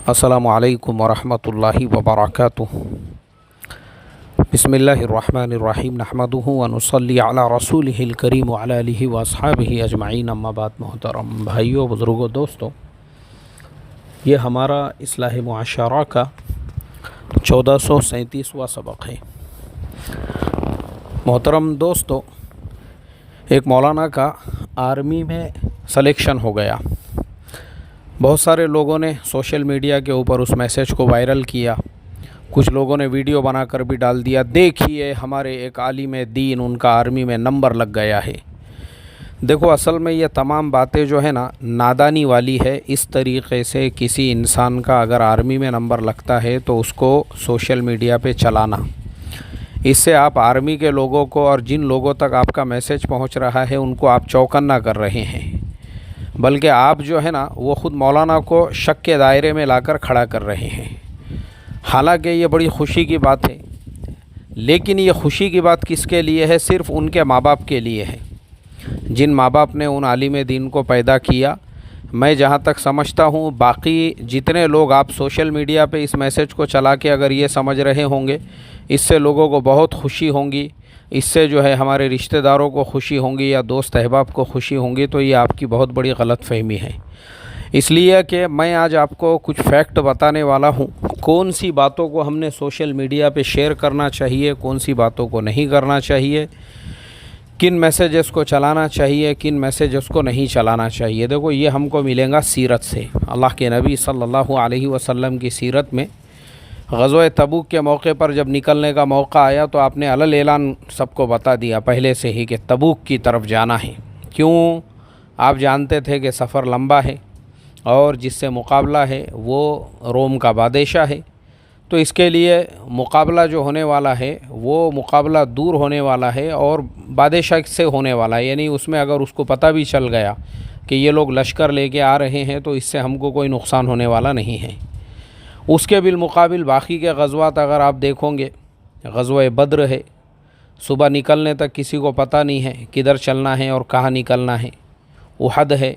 अस्सलामु अलैकुम वरहमतुल्लाहि वबरकातुहू। बिस्मिल्लाहिर्रहमानिर्रहीम नहमदुहु व नुसल्ली अला रसूलिहिल करीम व अला आलिहि व अस्हाबिहि अजमईन। अम्मा बाद, मोहतरम भाइयों, बुज़ुर्गों, दोस्तों, ये हमारा इस्लाह मुआशरा का 1437वां सबक है। मोहतरम दोस्तों, एक मौलाना का आर्मी में सिलेक्शन हो गया। बहुत सारे लोगों ने सोशल मीडिया के ऊपर उस मैसेज को वायरल किया। कुछ लोगों ने वीडियो बनाकर भी डाल दिया, देखिए हमारे एक आलिम दीन, उनका आर्मी में नंबर लग गया है। देखो, असल में ये तमाम बातें जो है ना, नादानी वाली है। इस तरीक़े से किसी इंसान का अगर आर्मी में नंबर लगता है तो उसको सोशल मीडिया पे चलाना, इससे आप आर्मी के लोगों को और जिन लोगों तक आपका मैसेज पहुंच रहा है उनको आप चौकन्ना कर रहे हैं, बल्कि आप जो है ना वो ख़ुद मौलाना को शक के दायरे में लाकर खड़ा कर रहे हैं। हालांकि ये बड़ी खुशी की बात है, लेकिन ये खुशी की बात किसके लिए है? सिर्फ़ उनके माँ बाप के लिए है, जिन माँ बाप ने उन आलिम दीन को पैदा किया। मैं जहाँ तक समझता हूँ, बाकी जितने लोग आप सोशल मीडिया पे इस मैसेज को चला के अगर ये समझ रहे होंगे इससे लोगों को बहुत खुशी होंगी, इससे जो है हमारे रिश्तेदारों को खुशी होंगी या दोस्त अहबाब को खुशी होंगी, तो ये आपकी बहुत बड़ी गलतफ़हमी है। इसलिए कि मैं आज आपको कुछ फैक्ट बताने वाला हूँ, कौन सी बातों को हमने सोशल मीडिया पे शेयर करना चाहिए, कौन सी बातों को नहीं करना चाहिए, किन मैसेजेस को चलाना चाहिए, किन मैसेजेस को नहीं चलाना चाहिए। देखो, ये हमको मिलेगा सीरत से। अल्लाह के नबी सल्लल्लाहु अलैहि वसल्लम की सीरत में ग़ज़वा तबूक के मौके पर जब निकलने का मौका आया तो आपने अलल ऐलान सबको बता दिया पहले से ही कि तबूक की तरफ जाना है। क्यों? आप जानते थे कि सफ़र लंबा है और जिससे मुकाबला है वो रोम का बादशाह है, तो इसके लिए मुकाबला जो होने वाला है वो मुकाबला दूर होने वाला है और बादशाह से होने वाला है। यानी उसमें अगर उसको पता भी चल गया कि ये लोग लश्कर लेके आ रहे हैं तो इससे हमको कोई नुकसान होने वाला नहीं है। उसके बिलमुकाबिल बाकी के ग़ज़वात अगर आप देखोगे, ग़ज़वा बद्र है, सुबह निकलने तक किसी को पता नहीं है किधर चलना है और कहाँ निकलना है। उहद है।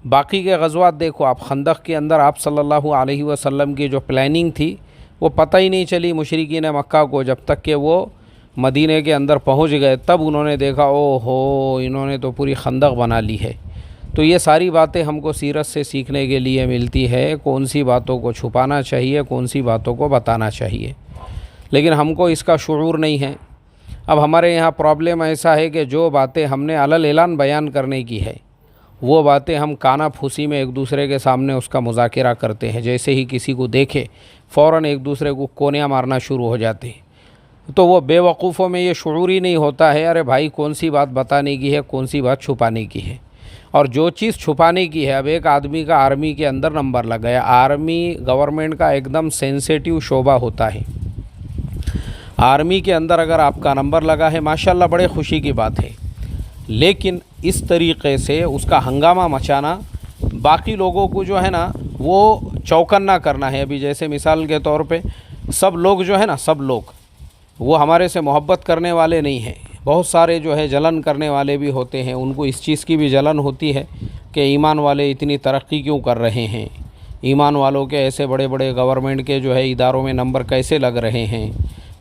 बाकी के ग़ज़वात देखो आप, खंदक के अंदर आप सल्लल्लाहु अलैहि वसल्लम की जो प्लानिंग थी वो पता ही नहीं चली मुशरिकीन मक्का को, जब तक कि वो मदीने के अंदर पहुँच गए तब उन्होंने देखा, ओहो, इन्होंने तो पूरी खंदक बना ली है। तो ये सारी बातें हमको सीरत से सीखने के लिए मिलती है, कौन सी बातों को छुपाना चाहिए, कौन सी बातों को बताना चाहिए। लेकिन हमको इसका शुऊर नहीं है। अब हमारे यहाँ प्रॉब्लम ऐसा है कि जो बातें हमने अलल ऐलान बयान करने की है वो बातें हम काना फूसी में एक दूसरे के सामने उसका मुज़ाकरा करते हैं। जैसे ही किसी को देखे फ़ौरन एक दूसरे को कोनियाँ मारना शुरू हो जाते हैं। तो वो बेवकूफ़ों में ये शुऊर ही नहीं होता है, अरे भाई कौन सी बात बताने की है, कौन सी बात छुपाने की है। और जो चीज़ छुपाने की है, अब एक आदमी का आर्मी के अंदर नंबर लग गया। आर्मी गवर्नमेंट का एकदम सेंसिटिव शोबा होता है। आर्मी के अंदर अगर आपका नंबर लगा है, माशाल्लाह, बड़े खुशी की बात है। लेकिन इस तरीक़े से उसका हंगामा मचाना, बाकी लोगों को जो है ना वो चौकन्ना करना है। अभी जैसे मिसाल के तौर पे सब लोग जो है ना, सब लोग वो हमारे से मोहब्बत करने वाले नहीं हैं। बहुत सारे जो है जलन करने वाले भी होते हैं। उनको इस चीज़ की भी जलन होती है कि ईमान वाले इतनी तरक्की क्यों कर रहे हैं, ईमान वालों के ऐसे बड़े बड़े गवर्नमेंट के जो है इदारों में नंबर कैसे लग रहे हैं,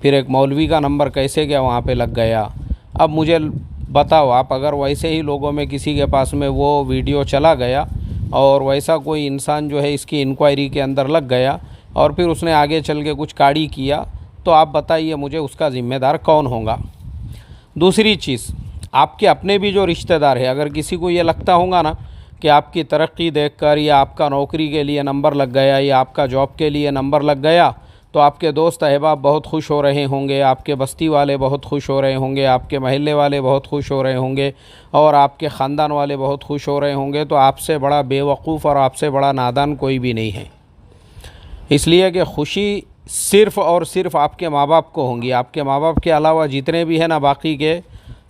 फिर एक मौलवी का नंबर कैसे गया वहाँ पे लग गया। अब मुझे बताओ, आप अगर वैसे ही लोगों में किसी के पास में वो वीडियो चला गया और वैसा कोई इंसान जो है इसकी इंक्वायरी के अंदर लग गया और फिर उसने आगे चल के कुछ काड़ी किया, तो आप बताइए मुझे उसका ज़िम्मेदार कौन होगा। दूसरी चीज़, आपके अपने भी जो रिश्तेदार है, अगर किसी को ये लगता होगा ना कि आपकी तरक्की देखकर या आपका नौकरी के लिए नंबर लग गया या आपका जॉब के लिए नंबर लग गया, तो आपके दोस्त अहबाब बहुत खुश हो रहे होंगे, आपके बस्ती वाले बहुत खुश हो रहे होंगे, आपके महल्ले वाले बहुत खुश हो रहे होंगे और आपके ख़ानदान वाले बहुत खुश हो रहे होंगे, तो आपसे बड़ा बेवकूफ़ और आपसे बड़ा नादान कोई भी नहीं है। इसलिए कि खुशी सिर्फ़ और सिर्फ़ आपके माँ बाप को होंगी। आपके माँ बाप के अलावा जितने भी हैं ना बाकी के,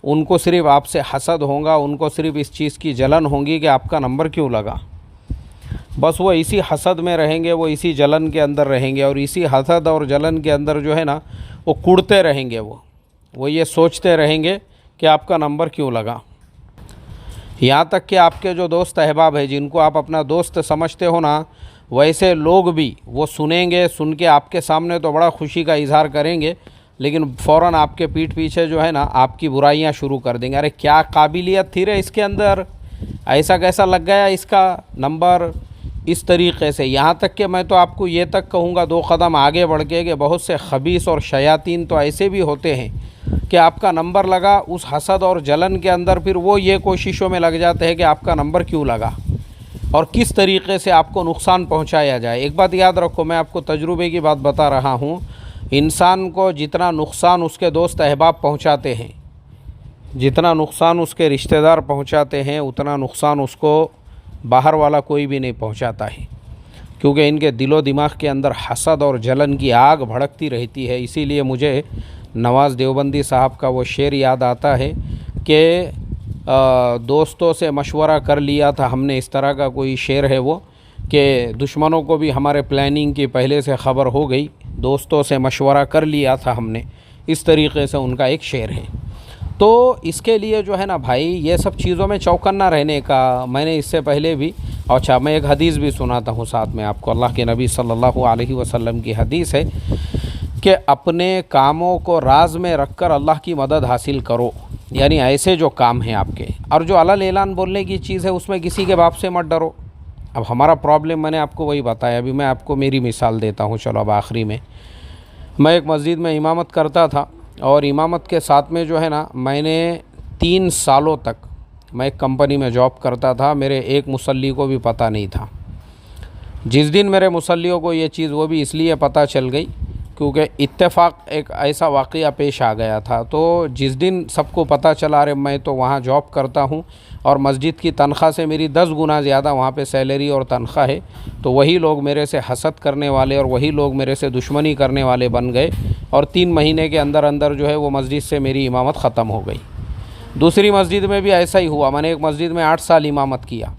उनको सिर्फ़ आपसे हसद होगा, उनको सिर्फ़ इस चीज़ की जलन होगी कि आपका नंबर क्यों लगा। बस वो इसी हसद में रहेंगे, वो इसी जलन के अंदर रहेंगे और इसी हसद और जलन के अंदर जो है ना वो कुड़ते रहेंगे। वो ये सोचते रहेंगे कि आपका नंबर क्यों लगा। यहाँ तक कि आपके जो दोस्त अहबाब है, जिनको आप अपना दोस्त समझते हो ना, वैसे लोग भी वो सुनेंगे, सुन के आपके सामने तो बड़ा खुशी का इजहार करेंगे, लेकिन फ़ौरन आपके पीठ पीछे जो है ना आपकी बुराइयां शुरू कर देंगे। अरे क्या काबिलियत थी रे इसके अंदर, ऐसा कैसा लग गया इसका नंबर, इस तरीक़े से। यहाँ तक कि मैं तो आपको ये तक कहूँगा 2 कदम आगे बढ़ के कि बहुत से खबीस और शयातीन तो ऐसे भी होते हैं कि आपका नंबर लगा, उस हसद और जलन के अंदर फिर वो ये कोशिशों में लग जाते हैं कि आपका नंबर क्यों लगा और किस तरीक़े से आपको नुकसान पहुँचाया जाए। एक बात याद रखो, मैं आपको तजुर्बे की बात बता रहा हूँ, इंसान को जितना नुकसान उसके दोस्त अहबाब पहुँचाते हैं, जितना नुकसान उसके रिश्तेदार पहुँचाते हैं, उतना नुकसान उसको बाहर वाला कोई भी नहीं पहुंचाता है, क्योंकि इनके दिलो दिमाग के अंदर हसद और जलन की आग भड़कती रहती है। इसीलिए मुझे नवाज़ देवबंदी साहब का वो शेर याद आता है कि दोस्तों से मशवरा कर लिया था हमने, इस तरह का कोई शेर है वो, कि दुश्मनों को भी हमारे प्लानिंग की पहले से ख़बर हो गई, दोस्तों से मशवरा कर लिया था हमने, इस तरीक़े से उनका एक शेर है। तो इसके लिए जो है ना भाई, ये सब चीज़ों में चौकन्ना रहने का, मैंने इससे पहले भी, अच्छा मैं एक हदीस भी सुनाता हूँ साथ में आपको। अल्लाह के नबी सल्लल्लाहु अलैहि वसल्लम की हदीस है कि अपने कामों को राज में रखकर अल्लाह की मदद हासिल करो, यानी ऐसे जो काम हैं आपके, और जो अलल ऐलान बोलने की चीज़ है उसमें किसी के बाप से मत डरो। अब हमारा प्रॉब्लम मैंने आपको वही बताया, अभी मैं आपको मेरी मिसाल देता हूँ। चलो अब आखिरी में, मैं एक मस्जिद में इमामत करता था और इमामत के साथ में जो है ना, मैंने 3 सालों तक मैं एक कंपनी में जॉब करता था, मेरे एक मुसल्ली को भी पता नहीं था। जिस दिन मेरे मुसल्लियों को ये चीज़, वो भी इसलिए पता चल गई क्योंकि इत्तेफाक एक ऐसा वाक़या पेश आ गया था। तो जिस दिन सबको पता चला, अरे मैं तो वहाँ जॉब करता हूँ और मस्जिद की तनख्वाह से मेरी 10 गुना ज़्यादा वहाँ पे सैलरी और तनख्वाह है, तो वही लोग मेरे से हसद करने वाले और वही लोग मेरे से दुश्मनी करने वाले बन गए और 3 महीने के अंदर अंदर जो है वो मस्जिद से मेरी इमामत ख़त्म हो गई। दूसरी मस्जिद में भी ऐसा ही हुआ। मैंने एक मस्जिद में 8 साल इमामत किया,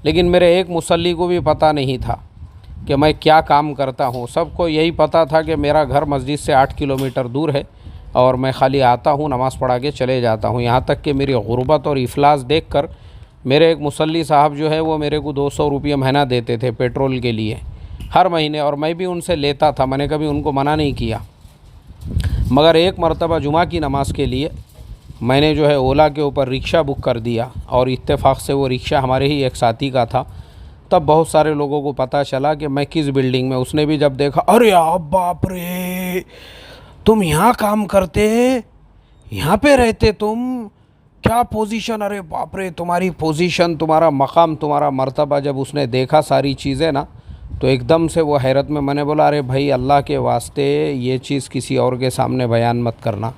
लेकिन मेरे एक मुसल्ली को भी पता नहीं था कि मैं क्या काम करता हूँ। सबको यही पता था कि मेरा घर मस्जिद से 8 किलोमीटर दूर है और मैं खाली आता हूँ, नमाज़ पढ़ा के चले जाता हूँ। यहाँ तक कि मेरी गुर्बत और इफलास देखकर मेरे एक मुसल्ली साहब जो है वो मेरे को 200 रुपये महीना देते थे पेट्रोल के लिए हर महीने, और मैं भी उनसे लेता था, मैंने कभी उनको मना नहीं किया। मगर एक मरतबा जुमा की नमाज़ के लिए मैंने जो है ओला के ऊपर रिक्शा बुक कर दिया और इत्तेफाक से वो रिक्शा हमारे ही एक साथी का था। तब बहुत सारे लोगों को पता चला कि मैं किस बिल्डिंग में, उसने भी जब देखा, अरे आप बाप रे, तुम यहाँ काम करते, यहाँ पे रहते तुम, क्या पोजीशन, अरे बाप रे तुम्हारी पोजीशन, तुम्हारा मकाम, तुम्हारा मर्तबा। जब उसने देखा सारी चीज़ें ना, तो एकदम से वो हैरत में, मैंने बोला अरे भाई अल्लाह के वास्ते ये चीज़ किसी और के सामने बयान मत करना,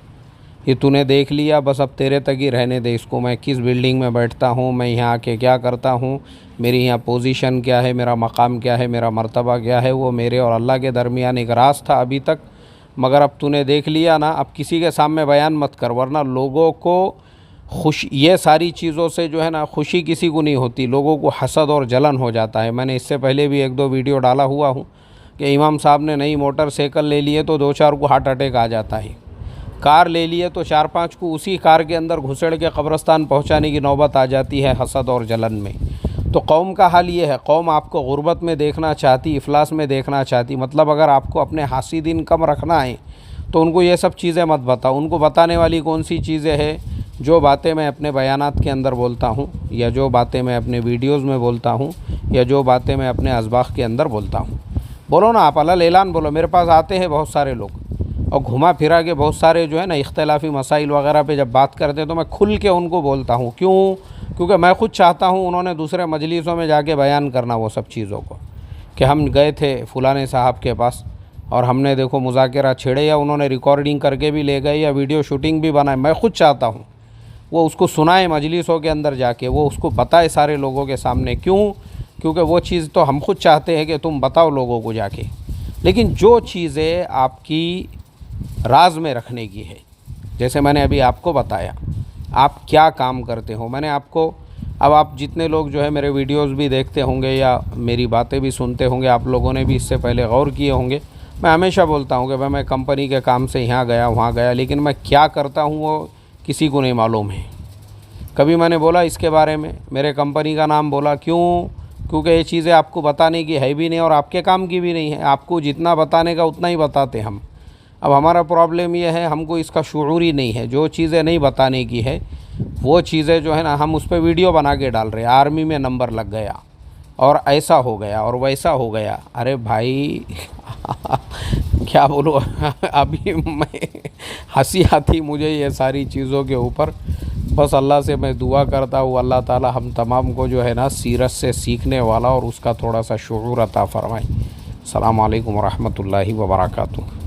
ये तूने देख लिया, बस अब तेरे तक ही रहने दे इसको। मैं किस बिल्डिंग में बैठता हूँ, मैं यहाँ आके क्या करता हूँ, मेरी यहाँ पोजीशन क्या है, मेरा मकाम क्या है, मेरा मर्तबा क्या है, वो मेरे और अल्लाह के दरमियान एक राज था अभी तक। मगर अब तूने देख लिया ना, अब किसी के सामने बयान मत कर, वरना लोगों को खुश, ये सारी चीज़ों से जो है ना खुशी किसी को नहीं होती, लोगों को हसद और जलन हो जाता है। मैंने इससे पहले भी 1-2 वीडियो डाला हुआ हूँ कि इमाम साहब ने नई मोटरसाइकिल ले लिए तो 2-4 को हार्ट अटैक आ जाता है, कार ले लिए तो 4-5 को उसी कार के अंदर घुसेड़ के कब्रस्तान पहुंचाने की नौबत आ जाती है हसद और जलन में। तो कौम का हाल ये है, कौम आपको गुर्बत में देखना चाहती, इफलास में देखना चाहती। मतलब अगर आपको अपने हासिदीन कम रखना है तो उनको ये सब चीज़ें मत बताओ। उनको बताने वाली कौन सी चीज़ें हैं, जो बातें मैं अपने बयानात के अंदर बोलता हूँ, या जो बातें मैं अपने वीडियोज़ में बोलता हूँ, या जो बातें मैं अपने अज़बाख के अंदर बोलता हूँ। बोलो ना आप, अलल ऐलान बोलो। मेरे पास आते हैं बहुत सारे लोग और घुमा फिरा के बहुत सारे जो है ना इख्तिलाफ़ी मसाइल वगैरह पे जब बात करते हैं तो मैं खुल के उनको बोलता हूँ। क्यों? क्योंकि मैं ख़ुद चाहता हूँ उन्होंने दूसरे मजलिसों में जाके बयान करना वो सब चीज़ों को, कि हम गए थे फ़लाने साहब के पास और हमने देखो मुज़ाकरा छेड़े, या उन्होंने रिकॉर्डिंग करके भी ले गए या वीडियो शूटिंग भी बनाए। मैं ख़ुद चाहता हूँ वो उसको सुनाए मजलिसों के अंदर जाके, वो उसको बताए सारे लोगों के सामने। क्यों? क्योंकि वो चीज़ तो हम खुद चाहते हैं कि तुम बताओ लोगों को जाके, लेकिन जो चीज़ें आपकी राज में रखने की है, जैसे मैंने अभी आपको बताया आप क्या काम करते हो, मैंने आपको, अब आप जितने लोग जो है मेरे वीडियोस भी देखते होंगे या मेरी बातें भी सुनते होंगे, आप लोगों ने भी इससे पहले गौर किए होंगे, मैं हमेशा बोलता हूँ कि भाई मैं कंपनी के काम से यहाँ गया वहाँ गया, लेकिन मैं क्या करता हूँ वो किसी को नहीं मालूम है। कभी मैंने बोला इसके बारे में, मेरे कंपनी का नाम बोला, क्यों? क्योंकि ये चीज़ें आपको बताने की है भी नहीं और आपके काम की भी नहीं है। आपको जितना बताने का उतना ही बताते हम। अब हमारा प्रॉब्लम ये है, हमको इसका शऊर ही नहीं है। जो चीज़ें नहीं बताने की है वो चीज़ें जो है ना, हम उस पर वीडियो बना के डाल रहे हैं। आर्मी में नंबर लग गया और ऐसा हो गया और वैसा हो गया। अरे भाई क्या बोलूँ अभी मैं हंसी आती मुझे ये सारी चीज़ों के ऊपर। बस अल्लाह से मैं दुआ करता हूँ, अल्लाह ताला हम तमाम को जो है ना सीरत से सीखने वाला और उसका थोड़ा सा शऊर अता फ़रमाए। अस्सलामु अलैकुम व रहमतुल्लाहि व बरकातुहू।